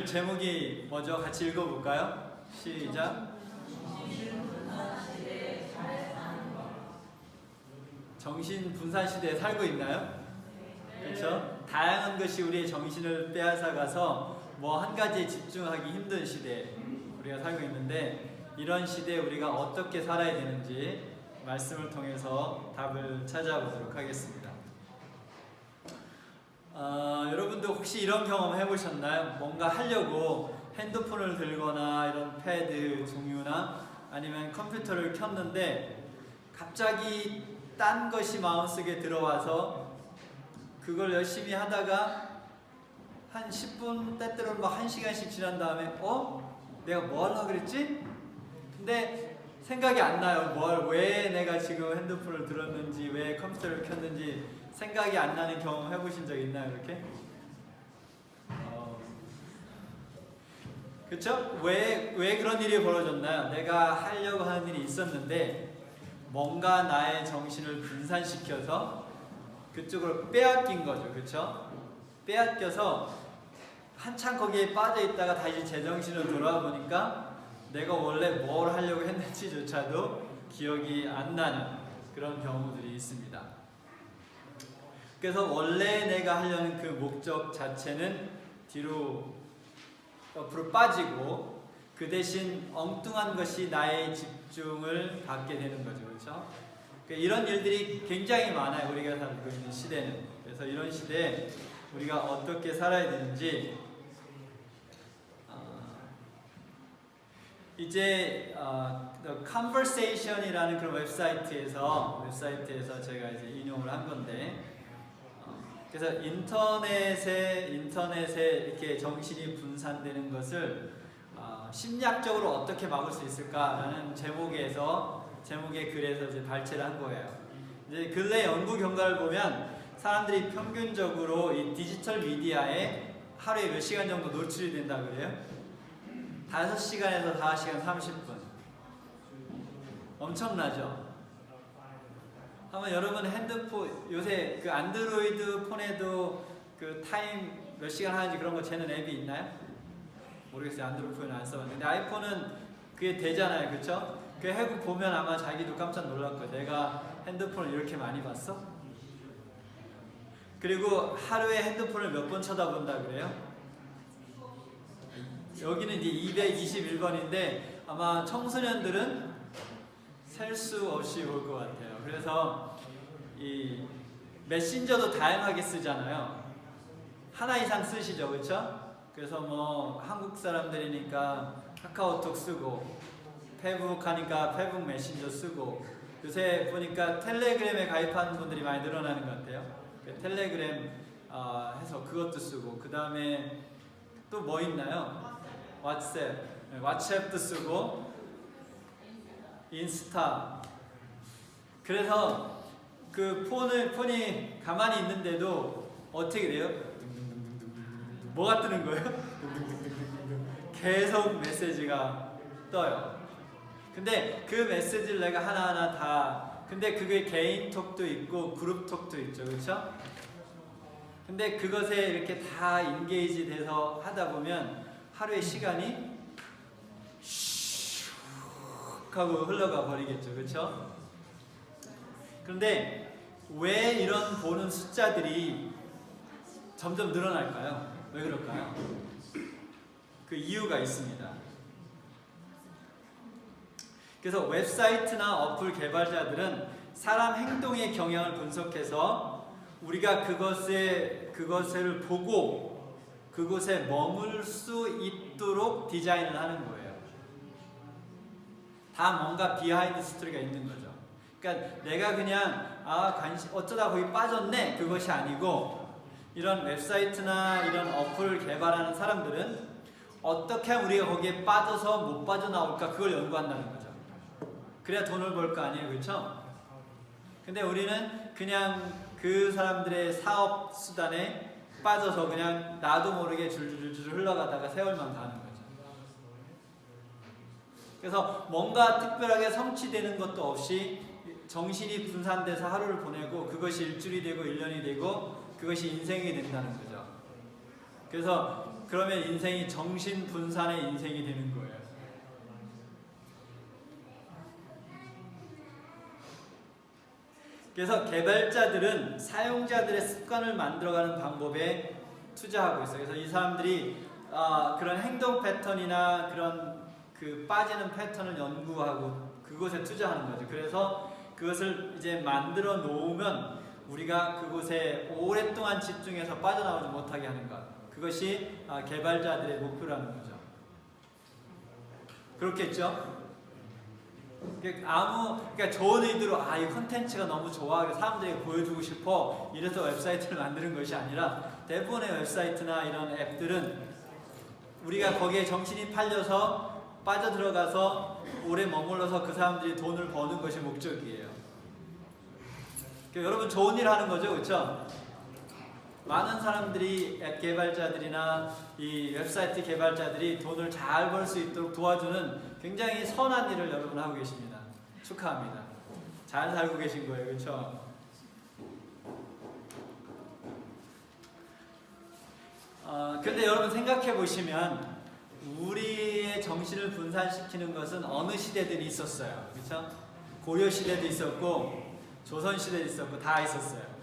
오늘 제목이 뭐죠? 같이 읽어볼까요? 시작. 정신 분산 시대에 살고 있나요? 그렇죠? 다양한 것이 우리의 정신을 빼앗아가서 뭐 한 가지에 집중하기 힘든 시대에 우리가 살고 있는데, 이런 시대에 우리가 어떻게 살아야 되는지 말씀을 통해서 답을 찾아보도록 하겠습니다. 여러분도 혹시 이런 경험 해보셨나요? 뭔가 하려고 핸드폰을 들거나 이런 패드 종류나 아니면 컴퓨터를 켰는데 갑자기 딴 것이 마음속에 들어와서 그걸 열심히 하다가 한 10분, 때때로는 막 1시간씩 지난 다음에 내가 뭐 하려고 그랬지? 근데 생각이 안 나요. 왜 내가 지금 핸드폰을 들었는지, 왜 컴퓨터를 켰는지 생각이 안 나는 경험 해보신 적 있나요? 이렇게? 그쵸? 왜 그런 일이 벌어졌나요? 내가 하려고 하는 일이 있었는데 뭔가 나의 정신을 분산시켜서 그쪽으로 빼앗긴 거죠. 그쵸? 빼앗겨서 한참 거기에 빠져 있다가 다시 제정신으로 돌아와 보니까 내가 원래 뭘 하려고 했는지조차도 기억이 안 나는 그런 경우들이 있습니다. 그래서 원래 내가 하려는 그 목적 자체는 뒤로 옆으로 빠지고 그 대신 엉뚱한 것이 나의 집중을 받게 되는 거죠. 그렇죠? 그러니까 이런 일들이 굉장히 많아요. 우리가 살고 있는 시대는. 그래서 이런 시대에 우리가 어떻게 살아야 되는지 이제 The Conversation이라는 그런 웹사이트에서 제가 이제 인용을 한 건데, 그래서 인터넷에 이렇게 정신이 분산되는 것을 심리학적으로 어떻게 막을 수 있을까라는 제목의 글에서 이제 발췌를 한 거예요. 이제 근래 연구 결과를 보면 사람들이 평균적으로 이 디지털 미디어에 하루에 몇 시간 정도 노출이 된다 그래요? 5시간에서 4시간 30분. 엄청나죠? 한번 여러분 핸드폰, 요새 그 안드로이드 폰에도 그 타임 몇 시간 하는지 그런 거 재는 앱이 있나요? 모르겠어요. 안드로이드 폰은 안 써봤는데 아이폰은 그게 되잖아요. 그쵸? 그 해고 보면 아마 자기도 깜짝 놀랄 거예요. 내가 핸드폰을 이렇게 많이 봤어? 그리고 하루에 핸드폰을 몇 번 쳐다본다 그래요? 여기는 이제 221번인데 아마 청소년들은 셀 수 없이 볼 것 같아요. 그래서 이 메신저도 다양하게 쓰잖아요. 하나 이상 쓰시죠, 그렇죠? 그래서 뭐 한국 사람들이니까 카카오톡 쓰고, 페북 하니까 페북 메신저 쓰고, 요새 보니까 텔레그램에 가입하는 분들이 많이 늘어나는 것 같아요. 텔레그램 해서 그것도 쓰고, 그 다음에 또 뭐 있나요? 왓츠앱도 쓰고, 인스타. 그래서 그 폰이 가만히 있는데도 어떻게 돼요? 뭐가 뜨는 거예요? 계속 메시지가 떠요. 근데 그 메시지를 내가 하나하나 다, 근데 그게 개인톡도 있고 그룹톡도 있죠. 그렇죠? 근데 그것에 이렇게 다 인게이지 돼서 하다 보면 하루의 시간이 슉 하고 흘러가 버리겠죠. 그렇죠? 그런데 왜 이런 보는 숫자들이 점점 늘어날까요? 왜 그럴까요? 그 이유가 있습니다. 그래서 웹사이트나 어플 개발자들은 사람 행동의 경향을 분석해서 우리가 그것을 보고 그곳에 머물 수 있도록 디자인을 하는 거예요. 다 뭔가 비하인드 스토리가 있는 거죠. 그러니까 내가 그냥 어쩌다 거기 빠졌네, 그것이 아니고, 이런 웹사이트나 이런 어플을 개발하는 사람들은 어떻게 하면 우리가 거기에 빠져서 못 빠져나올까, 그걸 연구한다는 거죠. 그래야 돈을 벌 거 아니에요. 그렇죠? 근데 우리는 그냥 그 사람들의 사업 수단에 빠져서 그냥 나도 모르게 줄줄줄 흘러가다가 세월만 가는 거죠. 그래서 뭔가 특별하게 성취되는 것도 없이 정신이 분산돼서 하루를 보내고 그것이 일주일이 되고 1년이 되고 그것이 인생이 된다는 거죠. 그래서 그러면 인생이 정신 분산의 인생이 되는 거예요. 그래서 개발자들은 사용자들의 습관을 만들어가는 방법에 투자하고 있어요. 그래서 이 사람들이 그런 행동 패턴이나 그런 그 빠지는 패턴을 연구하고 그곳에 투자하는 거죠. 그래서 그것을 이제 만들어 놓으면 우리가 그곳에 오랫동안 집중해서 빠져나오지 못하게 하는 것. 그것이 개발자들의 목표라는 거죠. 그렇겠죠? 그러니까 좋은 의도로 이 콘텐츠가 너무 좋아, 사람들에게 보여주고 싶어 이래서 웹사이트를 만드는 것이 아니라 대부분의 웹사이트나 이런 앱들은 우리가 거기에 정신이 팔려서 빠져들어가서 오래 머물러서 그 사람들이 돈을 버는 것이 목적이에요. 그러니까 여러분 좋은 일 하는 거죠, 그렇죠? 많은 사람들이 앱 개발자들이나 이 웹사이트 개발자들이 돈을 잘 벌 수 있도록 도와주는 굉장히 선한 일을 여러분 하고 계십니다. 축하합니다. 잘 살고 계신 거예요, 그렇죠? 근데 여러분 생각해 보시면 우리의 정신을 분산시키는 것은 어느 시대들이 있었어요, 그렇죠? 고려 시대도 있었고 조선 시대도 있었고 다 있었어요.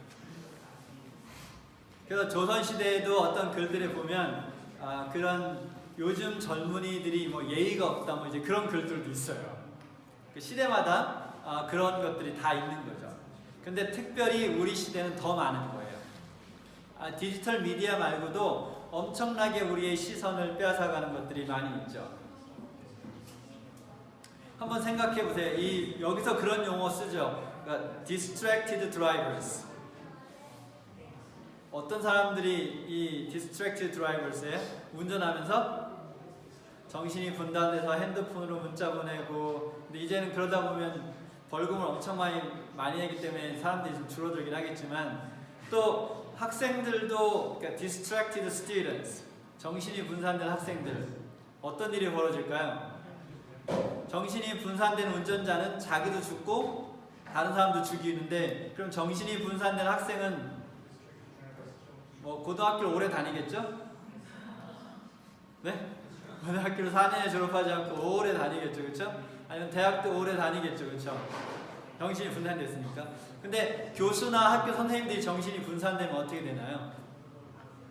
그래서 조선 시대에도 어떤 글들에 보면 그런 요즘 젊은이들이 뭐 예의가 없다 뭐 이제 그런 글들도 있어요. 그 시대마다 그런 것들이 다 있는 거죠. 근데 특별히 우리 시대는 더 많은 거예요. 디지털 미디어 말고도 엄청나게 우리의 시선을 빼앗아가는 것들이 많이 있죠. 한번 생각해 보세요. 여기서 그런 용어 쓰죠. 그러니까 distracted drivers. 어떤 사람들이 이 distracted drivers에 운전하면서 정신이 분단돼서 핸드폰으로 문자 보내고, 근데 이제는 그러다 보면 벌금을 엄청 많이 하기 때문에 사람들이 좀 줄어들긴 하겠지만, 또 학생들도 그러니까 distracted students, 정신이 분산된 학생들, 어떤 일이 벌어질까요? 정신이 분산된 운전자는 자기도 죽고 다른 사람도 죽이는데, 그럼 정신이 분산된 학생은 뭐 고등학교를 오래 다니겠죠? 네? 고등학교를 4년에 졸업하지 않고 오래 다니겠죠, 그렇죠? 아니면 대학도 오래 다니겠죠, 그렇죠? 정신이 분산됐으니까. 근데 교수나 학교 선생님들이 정신이 분산되면 어떻게 되나요?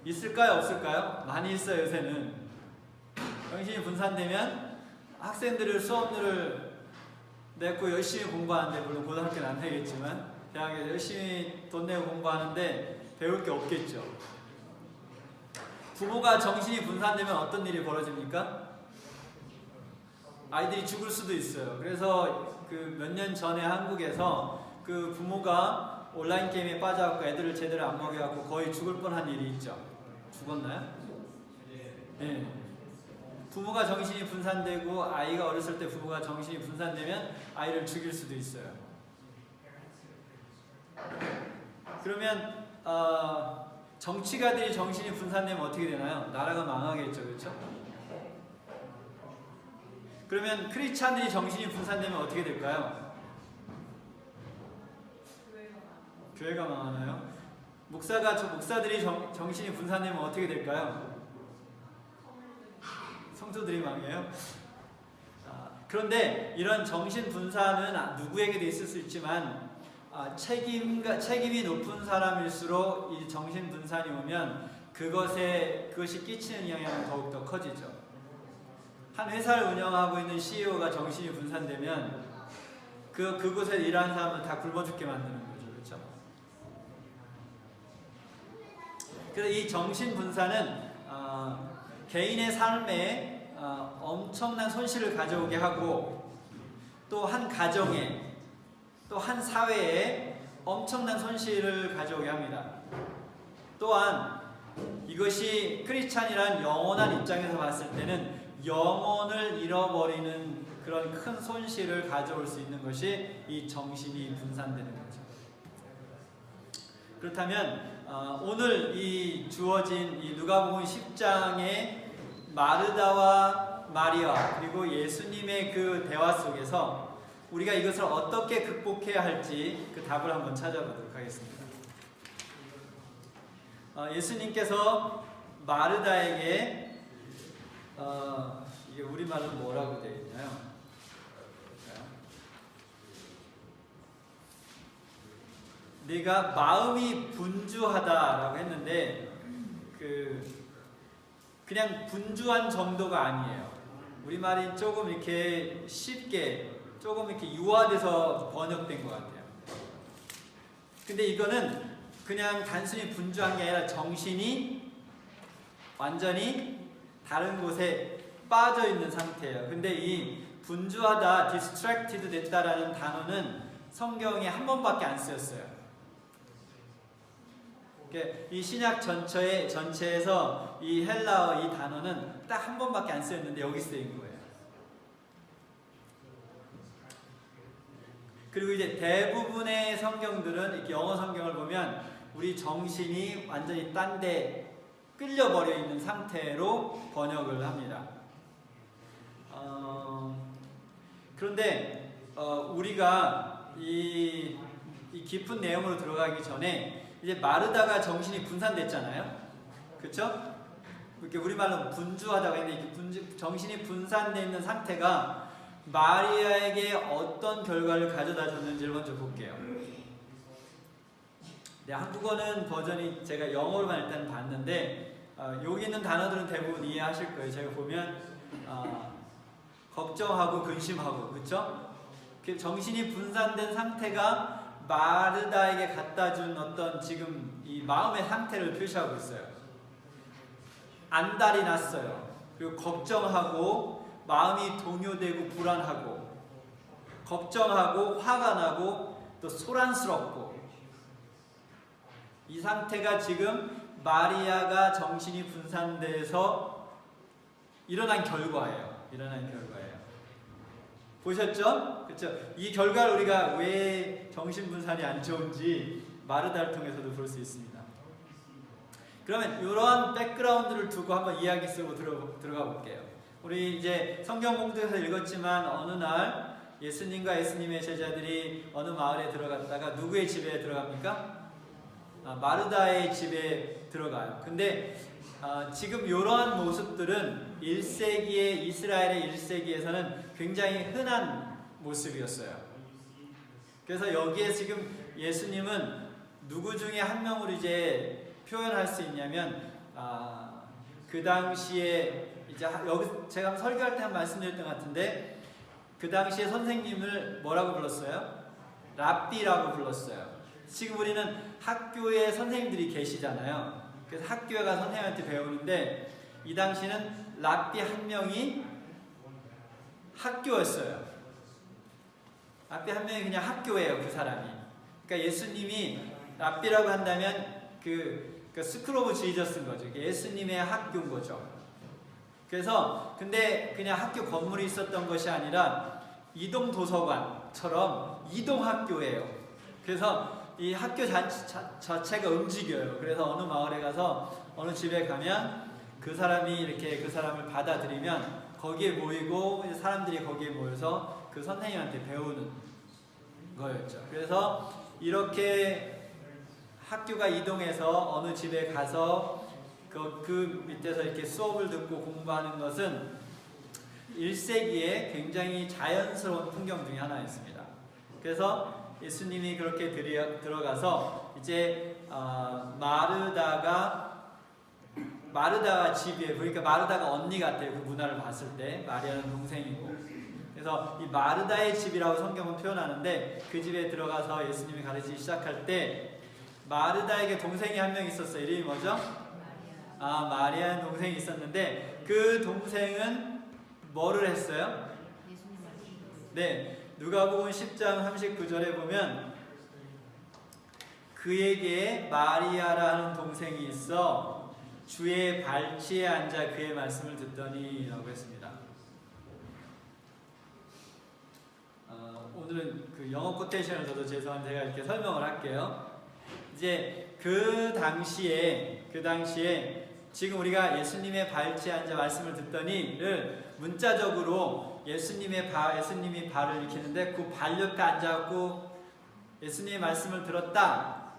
있을까요, 없을까요? 많이 있어요, 요새는. 정신이 분산되면 학생들을 수업료를 냈고 열심히 공부하는데, 물론 고등학교는 안 되겠지만 대학에 열심히 돈 내고 공부하는데 배울 게 없겠죠. 부모가 정신이 분산되면 어떤 일이 벌어집니까? 아이들이 죽을 수도 있어요. 그래서 그 몇 년 전에 한국에서 그 부모가 온라인 게임에 빠져갖고 애들을 제대로 안 먹여갖고 거의 죽을 뻔한 일이 있죠. 죽었나요? 네. 부모가 정신이 분산되고, 아이가 어렸을 때 부모가 정신이 분산되면 아이를 죽일 수도 있어요. 그러면 정치가들이 정신이 분산되면 어떻게 되나요? 나라가 망하겠죠, 그렇죠? 그러면 크리스찬들이 정신이 분산되면 어떻게 될까요? 교회가 망하나요? 목사들이 정신이 분산되면 어떻게 될까요? 성도들이 망해요? 그런데 이런 정신 분산은 누구에게도 있을 수 있지만, 책임이 높은 사람일수록 이 정신 분산이 오면 그것이 끼치는 영향은 더욱더 커지죠. 한 회사를 운영하고 있는 CEO가 정신이 분산되면 그곳에 일하는 사람은 다 굶어 죽게 만드는 거죠, 그렇죠? 그래서 이 정신 분산은 개인의 삶에 엄청난 손실을 가져오게 하고, 또 한 가정에, 또 한 사회에 엄청난 손실을 가져오게 합니다. 또한 이것이 크리스찬이란 영원한 입장에서 봤을 때는 영혼을 잃어버리는 그런 큰 손실을 가져올 수 있는 것이 이 정신이 분산되는 거죠. 그렇다면 오늘 이 주어진 이 누가복음 10장의 마르다와 마리아 그리고 예수님의 그 대화 속에서 우리가 이것을 어떻게 극복해야 할지 그 답을 한번 찾아보도록 하겠습니다. 예수님께서 마르다에게 이게 우리말로 뭐라고 되어 있나요? 네가 마음이 분주하다라고 했는데 그냥 분주한 정도가 아니에요. 우리말이 조금 이렇게 쉽게 조금 이렇게 유화돼서 번역된 것 같아요. 근데 이거는 그냥 단순히 분주한 게 아니라 정신이 완전히 다른 곳에 빠져 있는 상태예요. 근데 이 분주하다, distracted 됐다라는 단어는 성경에 한 번밖에 안 쓰였어요. 이 신약 전체에서 이 헬라어 이 단어는 딱 한 번밖에 안 쓰였는데 여기 쓰인 거예요. 그리고 이제 대부분의 성경들은 이렇게 영어 성경을 보면 우리 정신이 완전히 딴 데 끌려버려 있는 상태로 번역을 합니다. 그런데 우리가 이 깊은 내용으로 들어가기 전에 이제 마르다가 정신이 분산됐잖아요. 그렇죠? 이렇게 우리말로 분주하다고 했는데 정신이 분산되어 있는 상태가 마리아에게 어떤 결과를 가져다 줬는지를 먼저 볼게요. 네, 한국어는 버전이 제가 영어로만 일단 봤는데 여기 있는 단어들은 대부분 이해하실 거예요. 제가 보면 걱정하고 근심하고, 그렇죠? 정신이 분산된 상태가 마르다에게 갖다 준 어떤 지금 이 마음의 상태를 표시하고 있어요. 안달이 났어요. 그리고 걱정하고 마음이 동요되고 불안하고 걱정하고 화가 나고 또 소란스럽고 이 상태가 지금 마리아가 정신이 분산돼서 일어난 결과예요. 보셨죠? 그렇죠? 이 결과를 우리가 왜 정신분산이 안 좋은지 마르다를 통해서도 볼 수 있습니다. 그러면 이러한 백그라운드를 두고 한번 이야기 쓰고 들어가 볼게요. 우리 이제 성경 공부에서 읽었지만 어느 날 예수님과 예수님의 제자들이 어느 마을에 들어갔다가 누구의 집에 들어갑니까? 마르다의 집에 들어가요. 근데 지금 이러한 모습들은 1세기의 이스라엘의 1세기에서는 굉장히 흔한 모습이었어요. 그래서 여기에 지금 예수님은 누구 중에 한 명으로 이제 표현할 수 있냐면 그 당시에 이제 여기 제가 설교할 때 한 말씀드렸던 것 같은데 그 당시에 선생님을 뭐라고 불렀어요? 랍비라고 불렀어요. 지금 우리는 학교에 선생님들이 계시잖아요. 그래서 학교에 가서 선생님한테 배우는데 이 당시는 랍비 한 명이 학교였어요. 랍비 한 명이 그냥 학교예요, 그 사람이. 그러니까 예수님이 랍비라고 한다면 그 스쿨 오브 지저스인 거죠. 예수님의 학교인 거죠. 그래서 근데 그냥 학교 건물이 있었던 것이 아니라 이동 도서관처럼 이동 학교예요. 그래서 이 학교 자체가 움직여요. 그래서 어느 마을에 가서 어느 집에 가면 그 사람이 이렇게 그 사람을 받아들이면 거기에 모이고 사람들이 거기에 모여서 그 선생님한테 배우는 거였죠. 그래서 이렇게 학교가 이동해서 어느 집에 가서 그 밑에서 이렇게 수업을 듣고 공부하는 것은 1세기에 굉장히 자연스러운 풍경 중에 하나였습니다. 그래서 예수님이 그렇게 들어가서 이제 마르다가 집이에요. 그러니까 마르다가 언니 같아요. 그 문화를 봤을 때 마리아는 동생이고. 그래서 이 마르다의 집이라고 성경은 표현하는데 그 집에 들어가서 예수님이 가르치기 시작할 때 마르다에게 동생이 한 명 있었어요. 이름이 뭐죠? 마리아는 동생이 있었는데 그 동생은 뭐를 했어요? 네, 누가복음 10장 39절에 보면 그에게 마리아라는 동생이 있어 주의 발치에 앉아 그의 말씀을 듣더니 라고 했습니다. 오늘은 그 영어 코테이션을 저도 죄송한데 제가 이렇게 설명을 할게요. 이제 그 당시에 지금 우리가 예수님의 발치에 앉아 말씀을 듣더니를 문자적으로 예수님이 발을 일으키는데 그 발 옆에 앉아갖고 예수님의 말씀을 들었다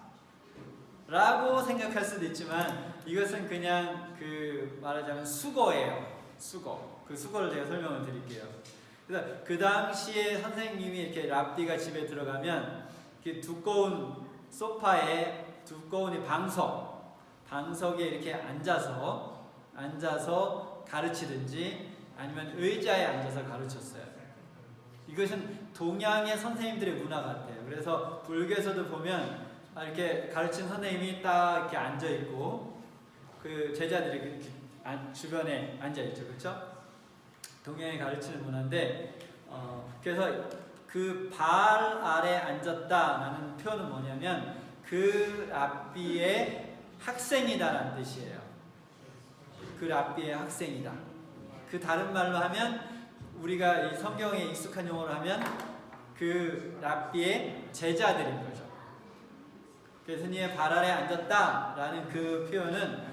라고 생각할 수도 있지만 이것은 그냥 말하자면 수거예요. 수거. 그 수거를 제가 설명을 드릴게요. 그래서 그 당시에 선생님이 이렇게 랍비가 집에 들어가면 이렇게 두꺼운 소파에 두꺼운 이 방석에 이렇게 앉아서 가르치든지 아니면 의자에 앉아서 가르쳤어요. 이것은 동양의 선생님들의 문화 같아요. 그래서 불교에서도 보면 이렇게 가르친 선생님이 딱 이렇게 앉아 있고 그 제자들이 이렇게 주변에 앉아 있죠, 그렇죠? 동양이 가르치는 문화인데, 그래서 그 발 아래 앉았다라는 표현은 뭐냐면 그 랍비의 학생이다라는 뜻이에요. 그 랍비의 학생이다. 그 다른 말로 하면 우리가 이 성경에 익숙한 용어로 하면 그 랍비의 제자들인 거죠. 예수님의 발 아래 앉았다라는 그 표현은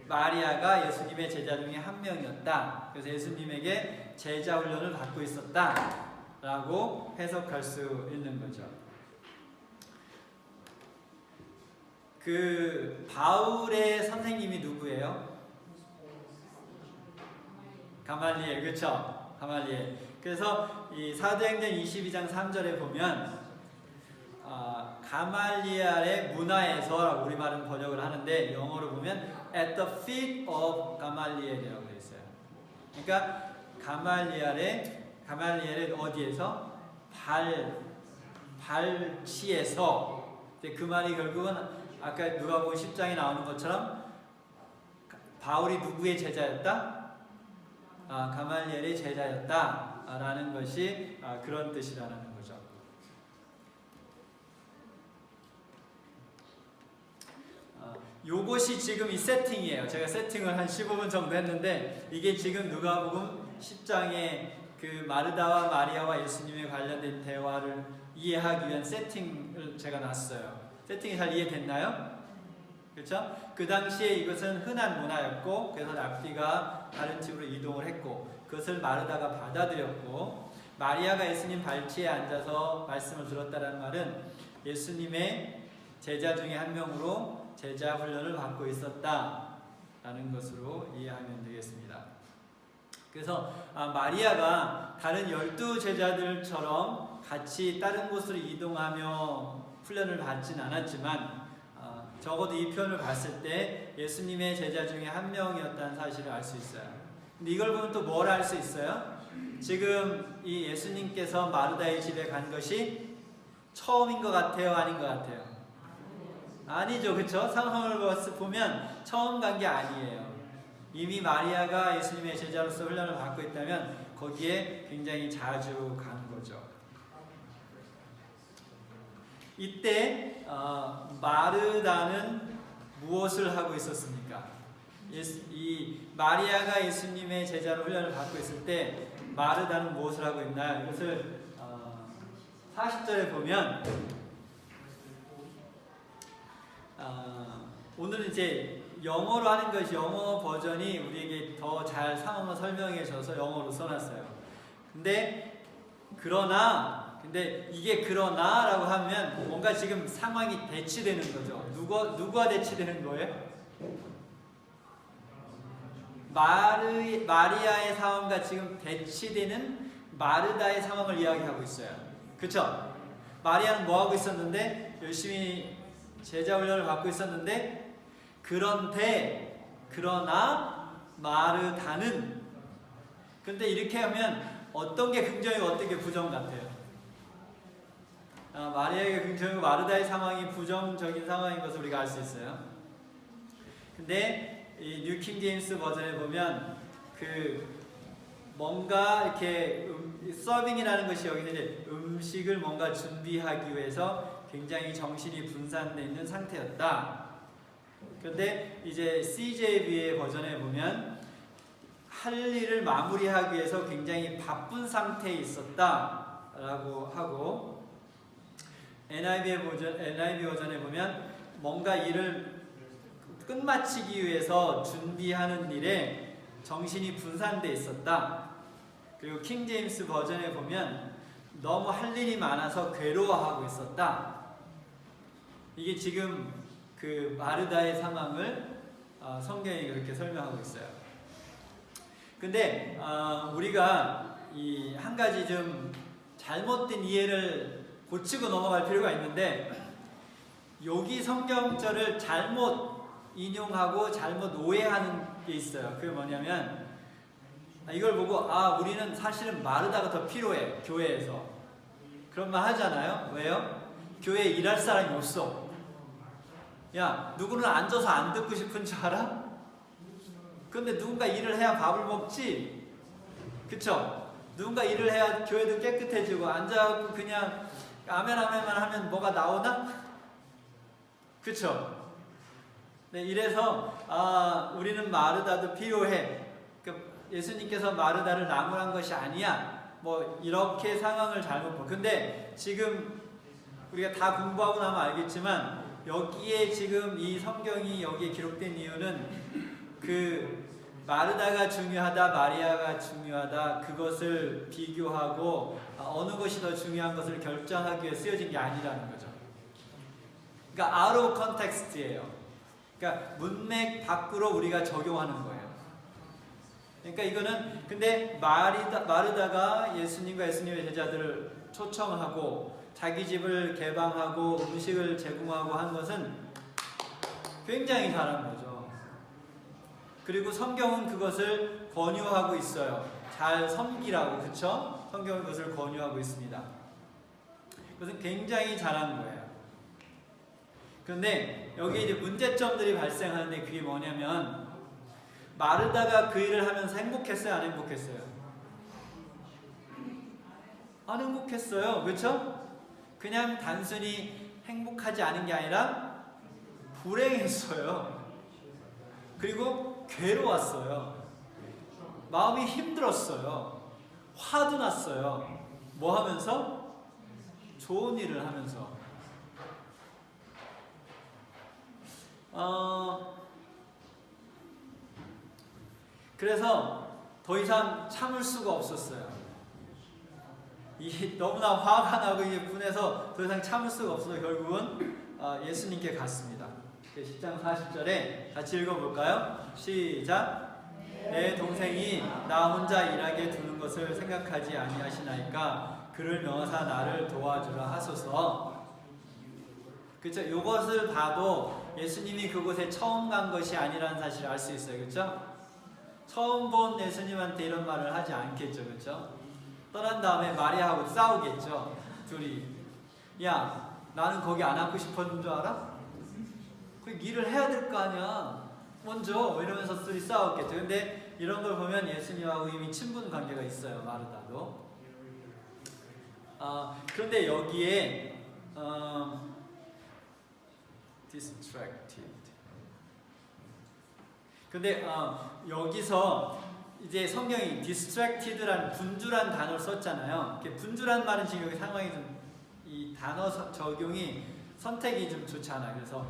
마리아가 예수님의 제자 중에 한 명이었다. 그래서 예수님에게 제자 훈련을 받고 있었다라고 해석할 수 있는 거죠. 그 바울의 선생님이 누구예요? 가말리엘, 그렇죠? 가말리엘. 그래서 이 사도행전 22장 3절에 보면 가말리엘의 문화에서 우리말은 번역을 하는데 영어로 보면 at the feet of 가말리엘이라고 되어 있어요. 그러니까 가말리엘의 어디에서? 발치에서. 그 말이 결국은 아까 누가복음 10장에 나오는 것처럼 바울이 누구의 제자였다? 가말리엘의 제자였다라는 것이 그런 뜻이라는 거죠. 요것이 지금 이 세팅이에요. 제가 세팅을 한 15분 정도 했는데 이게 지금 누가복음 10장에 그 마르다와 마리아와 예수님에 관련된 대화를 이해하기 위한 세팅을 제가 놨어요. 세팅이 잘 이해됐나요? 그렇죠? 그 당시에 이것은 흔한 문화였고 그래서 랍비가 다른 집으로 이동을 했고 그것을 마르다가 받아들였고 마리아가 예수님 발치에 앉아서 말씀을 들었다는 말은 예수님의 제자 중에 한 명으로 제자 훈련을 받고 있었다라는 것으로 이해하면 되겠습니다. 그래서 마리아가 다른 12제자들처럼 같이 다른 곳으로 이동하며 훈련을 받진 않았지만 적어도 이 표현을 봤을 때 예수님의 제자 중에 한 명이었다는 사실을 알 수 있어요. 근데 이걸 보면 또 뭘 알 수 있어요? 지금 이 예수님께서 마르다의 집에 간 것이 처음인 것 같아요? 아닌 것 같아요? 아니죠, 그렇죠? 상황을 보면 처음 간 게 아니에요. 이미 마리아가 예수님의 제자로서 훈련을 받고 있다면 거기에 굉장히 자주 가는 거죠. 이때 마르다는 무엇을 하고 있었습니까? 이 마리아가 예수님의 제자로 훈련을 받고 있을 때 마르다는 무엇을 하고 있나요? 이것을 40절에 보면 오늘은 이제 영어로 하는 것이 영어 버전이 우리에게 더 잘 상황을 설명해 줘서 영어로 써놨어요. 근데 이게 그러나라고 하면 뭔가 지금 상황이 대치되는 거죠. 누가 대치되는 거예요? 마리아의 상황과 지금 대치되는 마르다의 상황을 이야기하고 있어요. 그렇죠? 마리아는 뭐 하고 있었는데 열심히 제자 훈련을 받고 있었는데 그러나 마르다는 근데 이렇게 하면 어떤 게 긍정이고 어떤 게 부정 같아요? 마리아가 긍정이고 마르다의 상황이 부정적인 상황인 것을 우리가 알 수 있어요. 근데 이 뉴 킹 제임스 버전에 보면 뭔가 이렇게 서빙이라는 것이 여기는 이제 음식을 뭔가 준비하기 위해서 굉장히 정신이 분산되어 있는 상태였다. 그런데 이제 CJB의 버전에 보면 할 일을 마무리하기 위해서 굉장히 바쁜 상태에 있었다라고 하고 NIV 버전에 보면 뭔가 일을 끝마치기 위해서 준비하는 일에 정신이 분산되어 있었다. 그리고 킹 제임스 버전에 보면 너무 할 일이 많아서 괴로워하고 있었다. 이게 지금 그 마르다의 상황을 성경이 그렇게 설명하고 있어요. 근데 우리가 이 한 가지 좀 잘못된 이해를 고치고 넘어갈 필요가 있는데, 여기 성경절을 잘못 인용하고 잘못 오해하는 게 있어요. 그게 뭐냐면, 이걸 보고 우리는 사실은 마르다가 더 필요해, 교회에서. 그런 말 하잖아요. 왜요? 교회에 일할 사람이 없어. 야, 누구는 앉아서 안 듣고 싶은 줄 알아? 근데 누군가 일을 해야 밥을 먹지? 그쵸? 누군가 일을 해야 교회도 깨끗해지고, 앉아갖고 그냥 아멘 아멘만 하면 뭐가 나오나? 그쵸? 네, 이래서 우리는 마르다도 필요해. 예수님께서 마르다를 나무란 것이 아니야. 뭐 이렇게 상황을 잘못 보. 근데 지금 우리가 다 공부하고 나면 알겠지만, 여기에 지금 이 성경이 여기에 기록된 이유는 그 마르다가 중요하다, 마리아가 중요하다, 그것을 비교하고 어느 것이 더 중요한 것을 결정하기 위해 쓰여진 게 아니라는 거죠. 그러니까 out of context예요. 그러니까 문맥 밖으로 우리가 적용하는 거예요. 그러니까 이거는, 근데 마르다가 예수님과 예수님의 제자들을 초청하고 자기 집을 개방하고 음식을 제공하고 한 것은 굉장히 잘한 거죠. 그리고 성경은 그것을 권유하고 있어요. 잘 섬기라고, 그쵸? 성경은 그것을 권유하고 있습니다. 그것은 굉장히 잘한 거예요. 그런데 여기 이제 문제점들이 발생하는데, 그게 뭐냐면, 마르다가 그 일을 하면서 행복했어요? 안 행복했어요? 안 행복했어요. 그렇죠? 그냥 단순히 행복하지 않은 게 아니라 불행했어요. 그리고 괴로웠어요. 마음이 힘들었어요. 화도 났어요. 뭐 하면서? 좋은 일을 하면서. 그래서 더 이상 참을 수가 없었어요. 너무나 화가 나고 이제 분해서 더 이상 참을 수가 없어서 결국은 예수님께 갔습니다. 10장 40절에 같이 읽어볼까요? 시작. 내 동생이 나 혼자 일하게 두는 것을 생각하지 아니하시나이까 그를 명하사 나를 도와주라 하소서. 그렇죠? 이것을 봐도 예수님이 그곳에 처음 간 것이 아니라는 사실을 알 수 있어요. 그렇죠? 처음 본 예수님한테 이런 말을 하지 않겠죠. 그렇죠? 떠난 다음에 마리아하고 싸우겠죠. 둘이. 야, 나는 거기 안 앉고 싶었는 줄 알아? 그 일을 해야 될 거 아니야. 먼저 이러면서 둘이 싸웠겠죠. 근데 이런 걸 보면 예수님하고 이미 친분 관계가 있어요. 마르다도. 그런데 여기에 distracted. 근데 여기서 이제 성경이 distracted라는 분주란 단어를 썼잖아요. 분주란 말은 지금 여기 상황이 좀 이 단어 적용이 선택이 좀 좋지 않아요. 그래서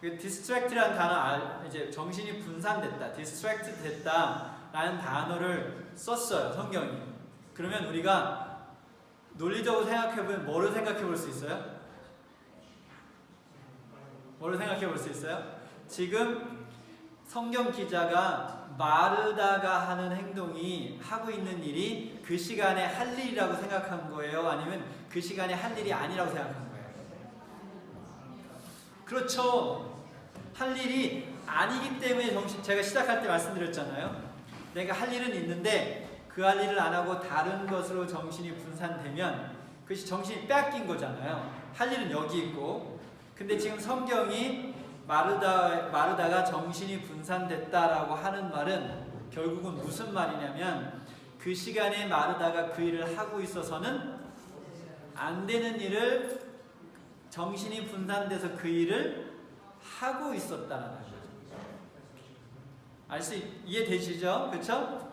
distracted라는 단어 이제 정신이 분산됐다, distracted 됐다라는 단어를 썼어요. 성경이. 그러면 우리가 논리적으로 생각해보면 뭐를 생각해볼 수 있어요? 뭐를 생각해볼 수 있어요? 지금 성경 기자가 마르다가 하는 행동이 하고 있는 일이 그 시간에 할 일이라고 생각한 거예요? 아니면 그 시간에 할 일이 아니라고 생각한 거예요? 그렇죠. 할 일이 아니기 때문에 제가 시작할 때 말씀드렸잖아요. 내가 할 일은 있는데 그 할 일을 안 하고 다른 것으로 정신이 분산되면 그것이 정신이 빼앗긴 거잖아요. 할 일은 여기 있고. 근데 지금 성경이 마르다가 정신이 분산됐다라고 하는 말은 결국은 무슨 말이냐면 그 시간에 마르다가 그 일을 하고 있어서는 안 되는 일을 정신이 분산돼서 그 일을 하고 있었다라는 거죠. 이해되시죠? 그렇죠?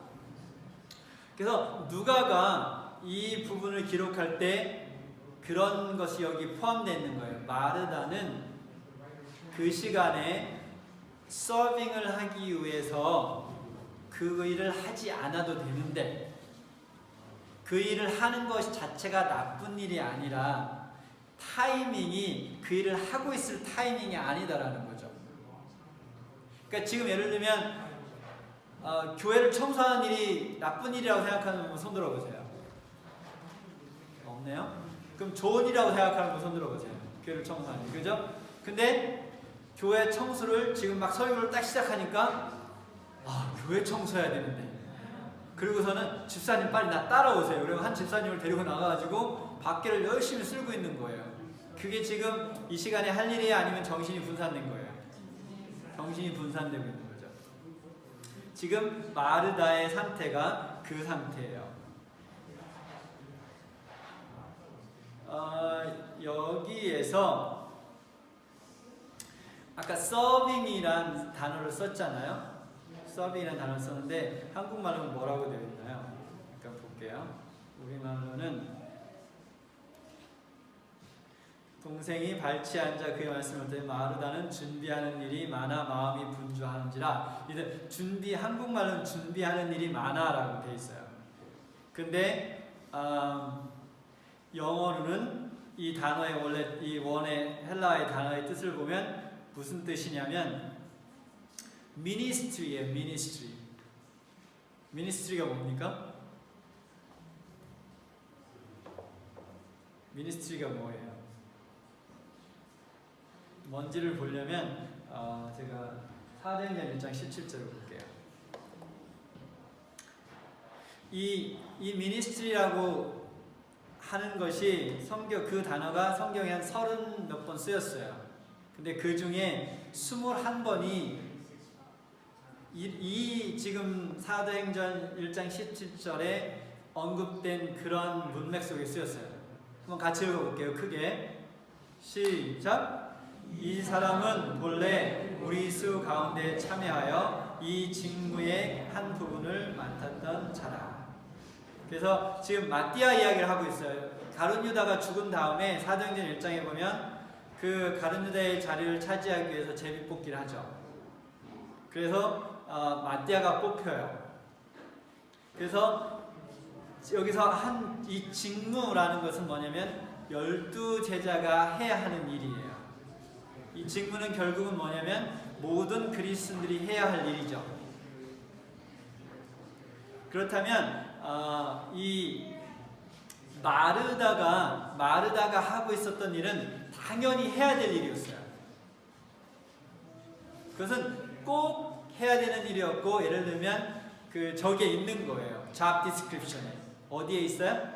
그래서 누가가 이 부분을 기록할 때 그런 것이 여기 포함되어 있는 거예요. 마르다는 그 시간에 서빙을 하기 위해서 그 일을 하지 않아도 되는데 그 일을 하는 것 자체가 나쁜 일이 아니라 타이밍이 그 일을 하고 있을 타이밍이 아니다라는 거죠. 그러니까 지금 예를 들면 교회를 청소하는 일이 나쁜 일이라고 생각하는 분 손 들어보세요. 없네요? 그럼 좋은 일이라고 생각하는 분 손 들어보세요. 교회를 청소하는 일. 그죠? 근데 교회 청소를 지금 막 설교를 딱 시작하니까 교회 청소해야 되는데, 그리고서는 집사님 빨리 나 따라오세요. 그리고 한 집사님을 데리고 나가가지고 밖에를 열심히 쓸고 있는 거예요. 그게 지금 이 시간에 할 일이야, 아니면 정신이 분산된 거예요? 정신이 분산되고 있는 거죠. 지금 마르다의 상태가 그 상태예요. 여기에서 아까 서빙이란 단어를 썼잖아요. 서빙이라는 단어를 썼는데 한국말로는 뭐라고 되어 있나요? 잠깐 볼게요. 우리말로는 동생이 발치 앉아 그의 말씀을 듣되 마르다는 준비하는 일이 많아 마음이 분주하는지라. 이제 한국말로는 준비하는 일이 많아라고 되어 있어요. 근데 영어로는 이 단어의 원래 이 원의 헬라어의 단어의 뜻을 보면 무슨 뜻이냐면 ministry예요. ministry. ministry가 뭡니까? ministry가 뭐예요? 뭔지를 보려면 제가 사도행전 1장 17절을 볼게요. 이 ministry라고 하는 것이 그 단어가 성경에 한 30 몇 번 쓰였어요. 근데 그 중에 21번이 이 지금 사도행전 1장 17절에 언급된 그런 문맥 속에 쓰였어요. 한번 같이 읽어볼게요. 크게 시작. 이 사람은 본래 우리 수 가운데 참여하여 이 직무의 한 부분을 맡았던 자라. 그래서 지금 마띠아 이야기를 하고 있어요. 가룟 유다가 죽은 다음에 사도행전 1장에 보면 그 가룟 유다의 자리를 차지하기 위해서 제비뽑기를 하죠. 그래서 마띠아가 뽑혀요. 그래서 여기서 이 직무라는 것은 뭐냐면 12제자가 해야 하는 일이에요. 이 직무는 결국은 뭐냐면 모든 그리스도인들이 해야 할 일이죠. 그렇다면 이 마르다가 하고 있었던 일은 당연히 해야 될 일이었어요. 그것은 꼭 해야 되는 일이었고, 예를 들면 저기에 있는 거예요. job description에. 어디에 있어요?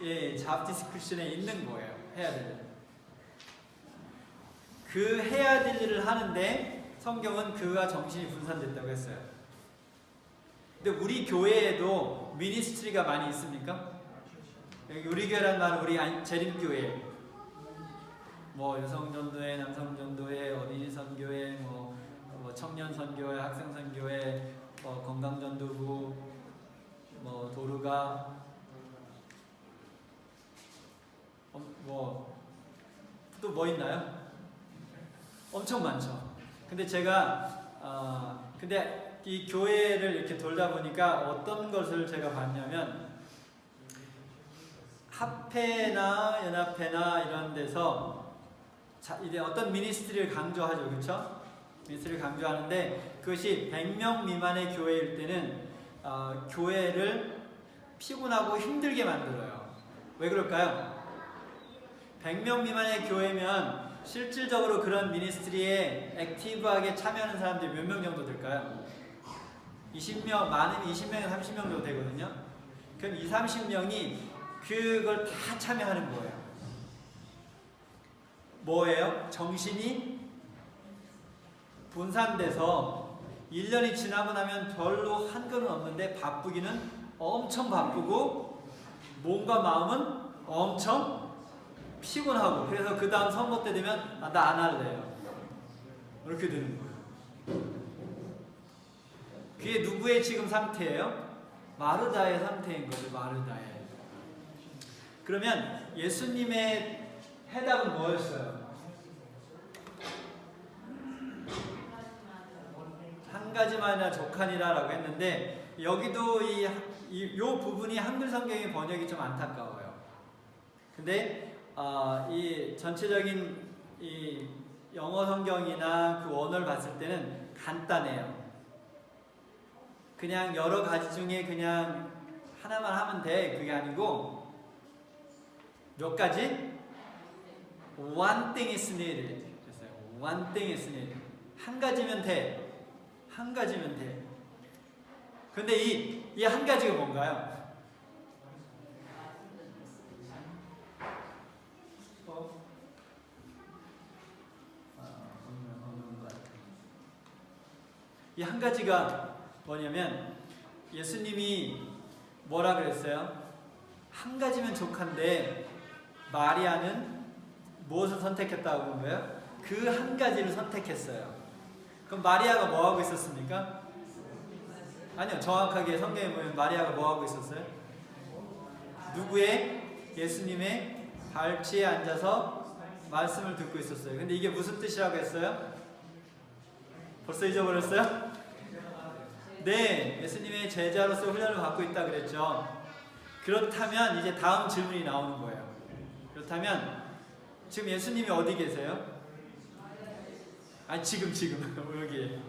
예, job description에 있는 거예요. 해야 될 일. 그 해야 될 일을 하는데 성경은 그가 정신이 분산됐다고 했어요. 근데 우리 교회에도 미니스트리가 많이 있습니까? 여기 우리 교회란 말은 우리 재림교회, 뭐 여성전도회, 남성전도회, 어린이 선교회, 뭐 청년 선교회, 학생 선교회, 건강전도부, 뭐 도르가, 또 뭐 있나요? 엄청 많죠. 근데 제가 근데 이 교회를 이렇게 돌다 보니까 어떤 것을 제가 봤냐면, 합회나 연합회나 이런 데서 이제 어떤 미니스트리를 강조하죠, 그렇죠? 미니스트리를 강조하는데 그것이 100명 미만의 교회일 때는 교회를 피곤하고 힘들게 만들어요. 왜 그럴까요? 100명 미만의 교회면 실질적으로 그런 미니스트리에 액티브하게 참여하는 사람들이 몇 명 정도 될까요? 20명, 많으면 20명에서 30명 정도 되거든요. 그럼 20, 30명이 그걸 다 참여하는 거예요. 뭐예요? 정신이 분산돼서 1년이 지나고 나면 별로 한글은 없는데 바쁘기는 엄청 바쁘고 몸과 마음은 엄청 피곤하고, 그래서 그 다음 선거 때 되면 나 안 할래요. 이렇게 되는 거예요. 그게 누구의 지금 상태예요? 마르다의 상태인 거죠. 마르다의. 그러면 예수님의 해답은 뭐였어요? 한 가지만이나 족하니라 라고 했는데, 여기도 이 부분이 한글 성경의 번역이 좀 안타까워요. 근데 이 전체적인 이 영어 성경이나 그 원어를 봤을 때는 간단해요. 그냥 여러 가지 중에 그냥 하나만 하면 돼. 그게 아니고 몇 가지? One thing is needed. 그랬어요. One thing is needed. 한 가지면 돼. 한 가지면 돼. 근데 이 한 가지가 뭔가요? 이 한 가지가 뭐냐면 예수님이 뭐라 그랬어요? 한 가지면 족한데 마리아는 무엇을 선택했다고 본 거예요? 그 한 가지를 선택했어요. 그럼 마리아가 뭐 하고 있었습니까? 아니요, 정확하게 성경에 보면 마리아가 뭐 하고 있었어요? 누구의? 예수님의 발치에 앉아서 말씀을 듣고 있었어요. 근데 이게 무슨 뜻이라고 했어요? 벌써 잊어버렸어요? 네, 예수님의 제자로서 훈련을 받고 있다 그랬죠. 그렇다면 이제 다음 질문이 나오는 거예요. 그렇다면 지금 예수님이 어디 계세요? 아니 지금 여기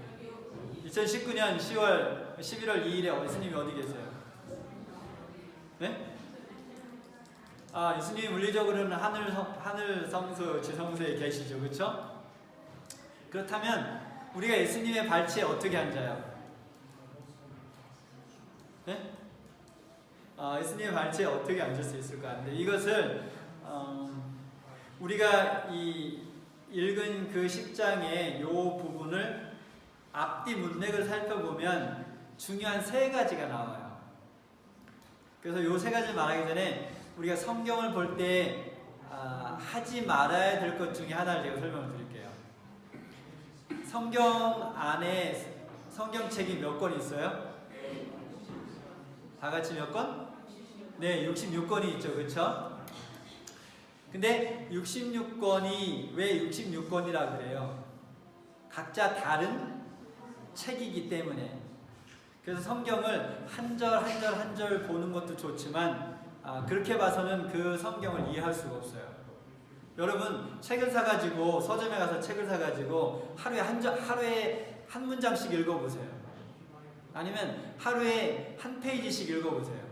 2019년 11월 2일에 예수님이 어디 계세요? 네? 아, 예수님이 물리적으로는 하늘 성수 지성소에 계시죠, 그렇죠? 그렇다면 우리가 예수님의 발치에 어떻게 앉아요? 네? 예수님의 발치에 어떻게 앉을 수 있을까? 근데 이것을 우리가 이 읽은 그 10장의 요 부분을 앞뒤 문맥을 살펴보면 중요한 세 가지가 나와요. 그래서 요 세 가지를 말하기 전에 우리가 성경을 볼 때 하지 말아야 될 것 중에 하나를 제가 설명을 드릴게요. 성경 안에 성경책이 몇 권 있어요? 다 같이 몇 권? 네, 66권이 있죠. 그렇죠? 근데 66권이 왜 66권이라 그래요? 각자 다른 책이기 때문에. 그래서 성경을 한 절 보는 것도 좋지만 그렇게 봐서는 그 성경을 이해할 수가 없어요. 여러분 책을 사가지고 서점에 가서 책을 사가지고 하루에 한 문장씩 읽어보세요. 아니면 하루에 한 페이지씩 읽어보세요.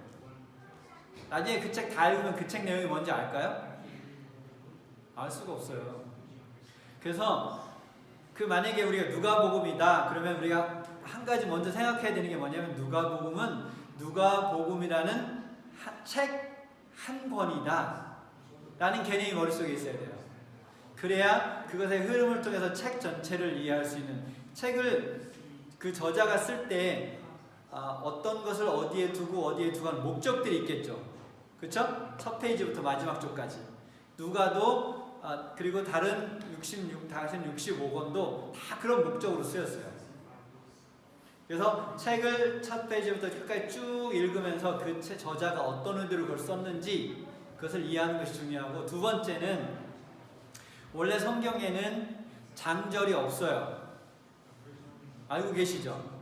나중에 그 책 다 읽으면 그 책 내용이 뭔지 알까요? 알 수가 없어요. 그래서 만약에 우리가 누가복음이다 그러면 우리가 한 가지 먼저 생각해야 되는 게 뭐냐면 누가복음은 누가복음이라는 책 한 권이다 라는 개념이 머릿속에 있어야 돼요. 그래야 그것의 흐름을 통해서 책 전체를 이해할 수 있는, 책을 그 저자가 쓸 때 어떤 것을 어디에 두고 하는 목적들이 있겠죠. 그쵸? 첫 페이지부터 마지막 쪽까지 누가도 그리고 다른 65권도 다 그런 목적으로 쓰였어요. 그래서 책을 첫 페이지부터 끝까지 쭉 읽으면서 그 저자가 어떤 의도로 그걸 썼는지 그것을 이해하는 것이 중요하고, 두 번째는 원래 성경에는 장절이 없어요. 알고 계시죠?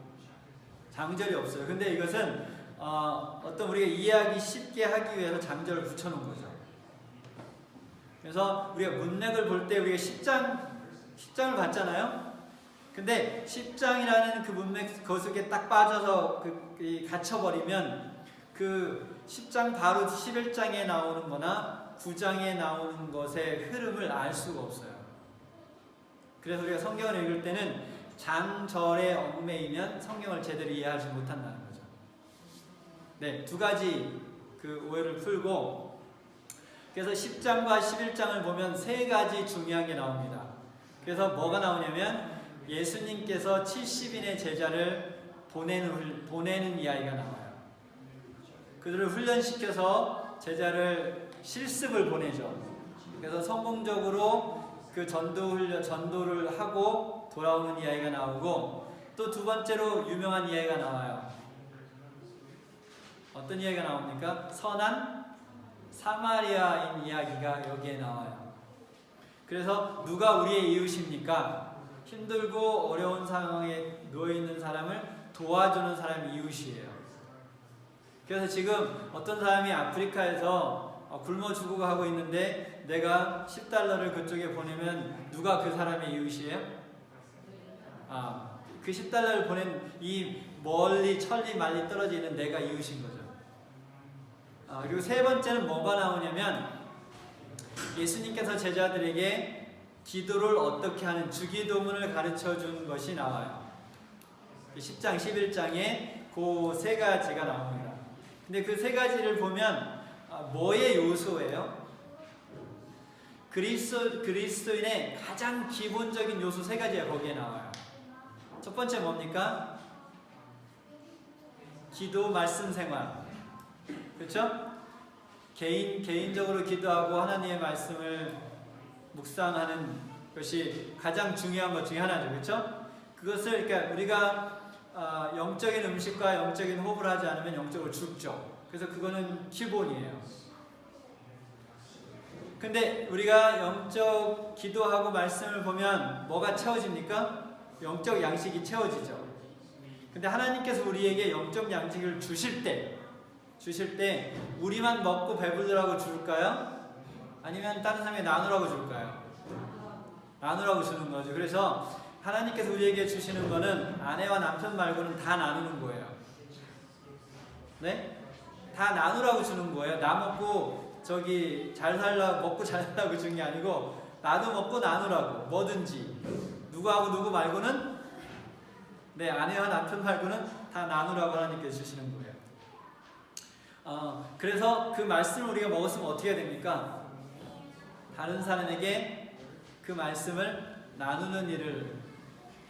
장절이 없어요. 근데 이것은 어떤 우리가 이해하기 쉽게 하기 위해서 장절을 붙여놓은 거죠. 그래서 우리가 문맥을 볼 때 우리가 10장을 봤잖아요. 근데 10장이라는 그 문맥 그 속에 딱 빠져서 갇혀버리면 그 10장 바로 11장에 나오는 거나 9장에 나오는 것의 흐름을 알 수가 없어요. 그래서 우리가 성경을 읽을 때는 장절에 얽매이면 성경을 제대로 이해하지 못한다는 거죠. 네, 두 가지 그 오해를 풀고, 그래서 10장과 11장을 보면 세 가지 중요한 게 나옵니다. 그래서 뭐가 나오냐면 예수님께서 70인의 제자를 보내는 이야기가 나와요. 그들을 훈련시켜서 제자를 실습을 보내죠. 그래서 성공적으로 그 전도를 하고 돌아오는 이야기가 나오고, 또 두 번째로 유명한 이야기가 나와요. 어떤 이야기가 나옵니까? 선한 사마리아인 이야기가 여기에 나와요. 그래서 누가 우리의 이웃입니까? 힘들고 어려운 상황에 놓여있는 사람을 도와주는 사람이 이웃이에요. 그래서 지금 어떤 사람이 아프리카에서 굶어 죽어가고 있는데 내가 $10를 그쪽에 보내면 누가 그 사람의 이웃이에요? 그 $10를 보낸 이 멀리 천리 만리 떨어져 있는 내가 이웃인 거죠. 그리고 세 번째는 뭐가 나오냐면 예수님께서 제자들에게 기도를 어떻게 하는 주기도문을 가르쳐 준 것이 나와요. 10장, 11장에 그 세 가지가 나옵니다. 근데 그 세 가지를 보면 뭐의 요소예요? 그리스도인의 가장 기본적인 요소 세 가지가 거기에 나와요. 첫 번째 뭡니까? 기도, 말씀 생활. 그렇죠? 개인적으로 기도하고 하나님의 말씀을 묵상하는 것이 가장 중요한 것 중에 하나죠. 그렇죠? 그것을 그러니까 우리가 영적인 음식과 영적인 호흡을 하지 않으면 영적으로 죽죠. 그래서 그거는 기본이에요. 근데 우리가 영적 기도하고 말씀을 보면 뭐가 채워집니까? 영적 양식이 채워지죠. 근데 하나님께서 우리에게 영적 양식을 주실 때 우리만 먹고 배부르라고 줄까요? 아니면 다른 사람에게 나누라고 줄까요? 나누라고 주는 거죠. 그래서 하나님께서 우리에게 주시는 거는 아내와 남편 말고는 다 나누는 거예요. 네? 다 나누라고 주는 거예요. 나 먹고 먹고 잘 살라고 준 게 아니고 나도 먹고 나누라고. 뭐든지 누구하고 누구 말고는 아내와 남편 말고는 다 나누라고 하나님께서 주시는 거예요. 그래서 그 말씀을 우리가 먹었으면 어떻게 해야 됩니까? 다른 사람에게 그 말씀을 나누는 일을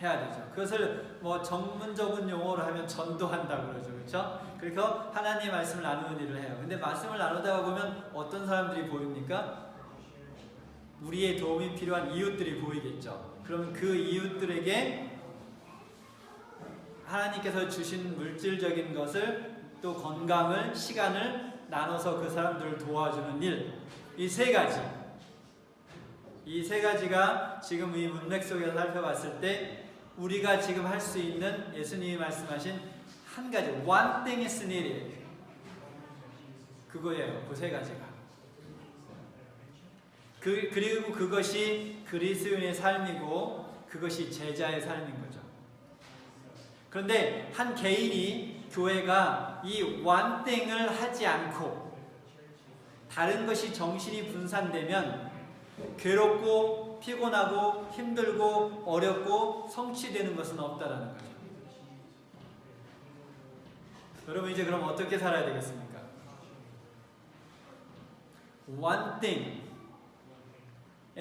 해야 되죠. 그것을 전문적인 용어로 하면 전도한다고 그러죠. 그렇죠? 그래서 하나님의 말씀을 나누는 일을 해요. 근데 말씀을 나누다가 보면 어떤 사람들이 보입니까? 우리의 도움이 필요한 이웃들이 보이겠죠. 그러면 그 이웃들에게 하나님께서 주신 물질적인 것을 또 건강을, 시간을 나눠서 그 사람들을 도와주는 일, 이 세 가지가 지금 이 문맥 속에서 살펴봤을 때 우리가 지금 할 수 있는 예수님이 말씀하신 한 가지, one thing is needed. 그거예요. 그 세 가지가. 그리고 그것이 그리스도인의 삶이고 그것이 제자의 삶인 거죠. 그런데 한 개인이, 교회가 이 one thing을 하지 않고 다른 것이 정신이 분산되면 괴롭고 피곤하고 힘들고 어렵고 성취되는 것은 없다라는 거죠. 여러분 이제 그럼 어떻게 살아야 되겠습니까? one thing에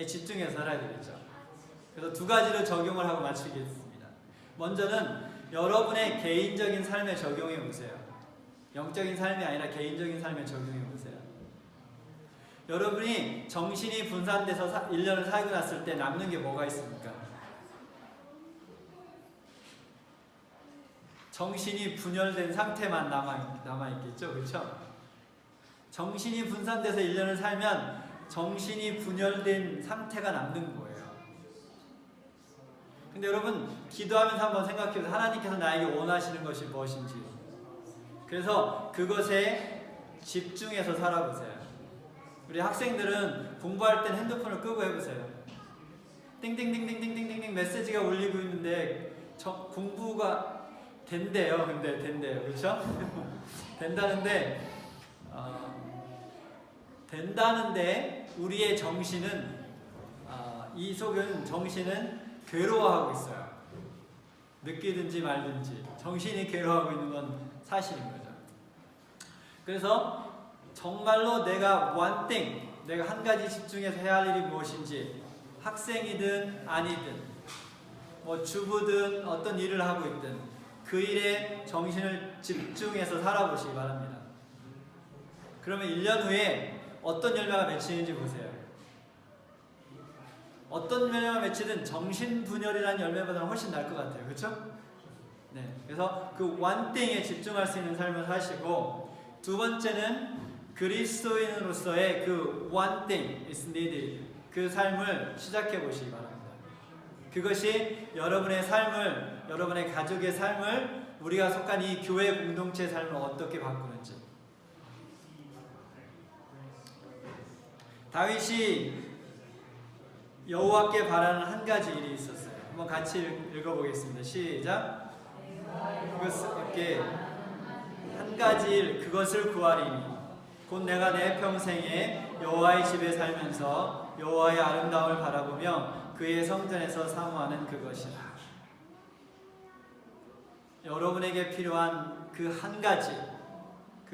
집중해서 살아야 되겠죠. 그래서 두 가지를 적용을 하고 마치겠습니다. 먼저는 여러분의 개인적인 삶에 적용해 보세요. 영적인 삶이 아니라 개인적인 삶에 적용해 보세요. 여러분이 정신이 분산돼서 1년을 살고 났을 때 남는 게 뭐가 있습니까? 정신이 분열된 상태만 남아있겠죠? 그렇죠? 정신이 분산돼서 1년을 살면 정신이 분열된 상태가 남는 거예요. 근데 여러분 기도하면서 한번 생각해보세요. 하나님께서 나에게 원하시는 것이 무엇인지. 그래서 그것에 집중해서 살아보세요. 우리 학생들은 공부할 땐 핸드폰을 끄고 해보세요. 띵띵띵띵띵띵띵 메시지가 울리고 있는데 공부가 된대요. 근데 된대요. 그렇죠? 된다는데 우리의 정신은 이 속은 정신은 괴로워하고 있어요. 느끼든지 말든지 정신이 괴로워하고 있는 건 사실인 거죠. 그래서 정말로 내가 one thing, 내가 한 가지 집중해서 해야 할 일이 무엇인지, 학생이든 아니든 주부든 어떤 일을 하고 있든 그 일에 정신을 집중해서 살아보시기 바랍니다. 그러면 1년 후에 어떤 열매가 맺히는지 보세요. 어떤 열매가 맺히든 정신분열이라는 열매보다는 훨씬 나을 것 같아요. 그렇죠? 네. 그래서 그 one thing에 집중할 수 있는 삶을 사시고, 두 번째는 그리스도인으로서의 그 one thing is needed, 그 삶을 시작해 보시기 바랍니다. 그것이 여러분의 삶을, 여러분의 가족의 삶을, 우리가 속한 이 교회 공동체의 삶을 어떻게 바꾸는지. 다윗이 여호와께 바라는 한 가지 일이 있었어요. 한번 같이 읽어보겠습니다. 시작. 그것을 한 가지 일, 그것을 구하리니 곧 내가 내 평생에 여호와의 집에 살면서 여호와의 아름다움을 바라보며 그의 성전에서 사모하는 그것이라. 여러분에게 필요한 그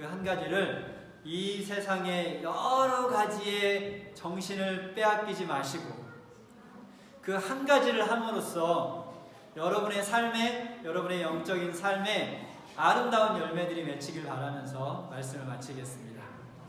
한 가지를 이 세상의 여러 가지의 정신을 빼앗기지 마시고 그 한 가지를 함으로써 여러분의 영적인 삶에 아름다운 열매들이 맺히길 바라면서 말씀을 마치겠습니다.